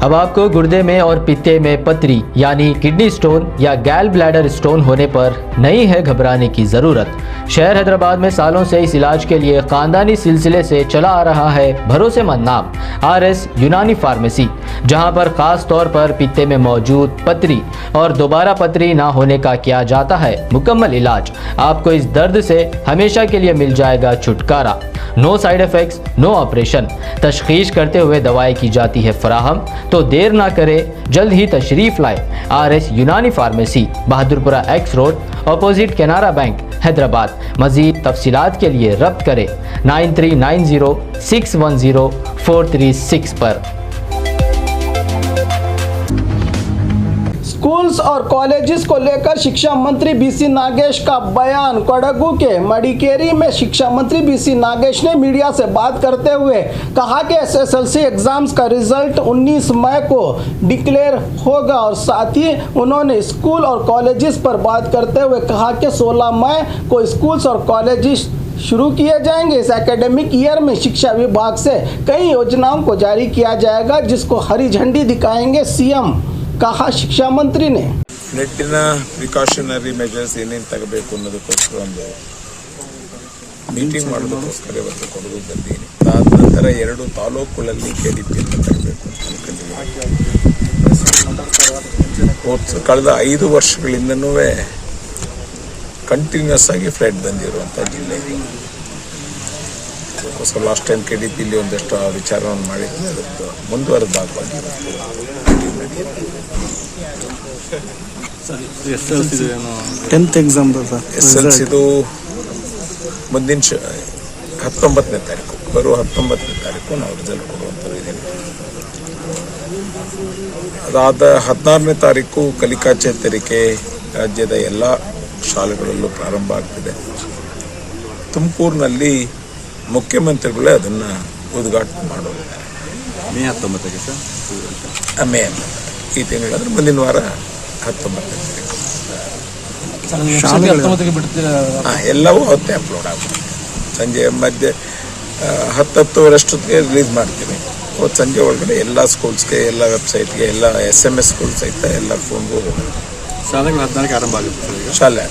अब आपको गुर्दे में और पित्ते में पथरी यानी किडनी स्टोन या गैल ब्लैडर स्टोन होने पर नहीं है घबराने की ज़रूरत। शहर हैदराबाद में सालों से इस इलाज के लिए खानदानी सिलसिले से चला आ रहा है भरोसेमंद नाम RS यूनानी फार्मेसी, जहां पर खास तौर पर पित्ते में मौजूद पथरी और दोबारा पथरी ना होने का किया जाता है मुकम्मल इलाज। आपको इस दर्द से हमेशा के लिए मिल जाएगा छुटकारा। No side effects, no operation. तशखीस करते हुए दवाएं की जाती है फराहम। तो देर ना करें, जल्द ही तशरीफ लाए RS यूनानी pharmacy, Bahadurpura X road, opposite Canara bank, Hyderabad. मज़ीद तफसीलात के लिए रब्त करें 9390610436 पर। स्कूल्स और कॉलेजेस को लेकर शिक्षा मंत्री BC नागेश का बयान। कोडगू के मडिकेरी में शिक्षा मंत्री BC नागेश ने मीडिया से बात करते हुए कहा कि SSLC एग्जाम्स का रिजल्ट 19 मई को डिक्लेयर होगा और साथ ही उन्होंने स्कूल और कॉलेजेस पर बात करते हुए कहा कि 16 मई को स्कूल्स और कॉलेजेस शुरू किए जाएंगे। इस एकेडमिक ईयर में शिक्षा विभाग से कई योजनाओं को जारी किया जाएगा, जिसको हरी झंडी दिखाएंगे CM, कहा शिक्षा मंत्री ने। ನೆಟ್ಟಿನ ಪ್ರಿಕಾಷನರಿ ಮೆಜರ್ಸ್ ಏನೇನು ತಗಬೇಕು ಅನ್ನೋದಕ್ಕೋಸ್ಕರ ಒಂದು ಮೀಟಿಂಗ್ ಮಾಡೋದಕ್ಕೋಸ್ಕರ ಇವತ್ತು ಕೊಡಗು ಬಂದೀನಿ. ಅದಾದ ನಂತರ 2 ತಾಲೂಕುಗಳಲ್ಲಿ KDPಯನ್ನು ತಗಬೇಕು ಅಂತ ಅನ್ಕೊಂಡಿದ್ದೀನಿ. ಕಳೆದ 5 ವರ್ಷಗಳಿಂದನೂ ಕಂಟಿನ್ಯೂಸ್ ಆಗಿ ಫ್ಲಡ್ ಬಂದಿರುವಂಥ ಜಿಲ್ಲೆ. ಅದಕ್ಕೋಸ್ಕರ ಲಾಸ್ಟ್ ಟೈಮ್ KDPಲಿ ಒಂದಷ್ಟು ವಿಚಾರವನ್ನು ಮಾಡಿದ್ವಿ. ಅದಕ್ಕೆ ಮುಂದುವರೆದ ಭಾಗವಾಗಿ ಟೆಂತ್ ಎಕ್ಸಾಮ್ SSLCದು ಮುಂದಿನ 19ನೇ ತಾರೀಕು, ಬರುವ 19ನೇ ತಾರೀಕು ನಾವು ರಿಸಲ್ಟ್ ಕೊಡುವಂಥದ್ದು ಇದ್ದೀವಿ. ಅದಾದ 16ನೇ ತಾರೀಕು ಕಲಿಕಾ ಚೇತರಿಕೆ ರಾಜ್ಯದ ಎಲ್ಲ ಶಾಲೆಗಳಲ್ಲೂ ಪ್ರಾರಂಭ ಆಗ್ತಿದೆ. ತುಮಕೂರಿನಲ್ಲಿ ಮುಖ್ಯಮಂತ್ರಿಗಳೇ ಅದನ್ನು ಉದ್ಘಾಟನೆ ಮಾಡೋದು ಮೇ 19ಕ್ಕೆ ಸರ್. ಮೇ 19 ಈ ತಿಂಗಳಾದ್ರೆ ಮುಂದಿನ ವಾರ 19ನೇ ತಾರೀಕು ಎಲ್ಲವೂ ಅವತ್ತೇ ಅಪ್ಲೋಡ್ ಆಗುತ್ತೆ. ಸಂಜೆ ಮಧ್ಯೆ 10-10:30 ರಿಲೀಸ್ ಮಾಡ್ತೀವಿ. ಅವತ್ತು ಸಂಜೆ ಒಳಗಡೆ ಎಲ್ಲ ಸ್ಕೂಲ್ಸ್ಗೆ, ಎಲ್ಲ ವೆಬ್ಸೈಟ್ಗೆ, ಎಲ್ಲ SMS ಸ್ಕೂಲ್ ಸಹಿತ ಎಲ್ಲ ಫೋನ್ಗೂ ಶಾಲೆಗಳು 14ಕ್ಕೆ ಆರಂಭ ಆಗುತ್ತೆ. ಶಾಲೆ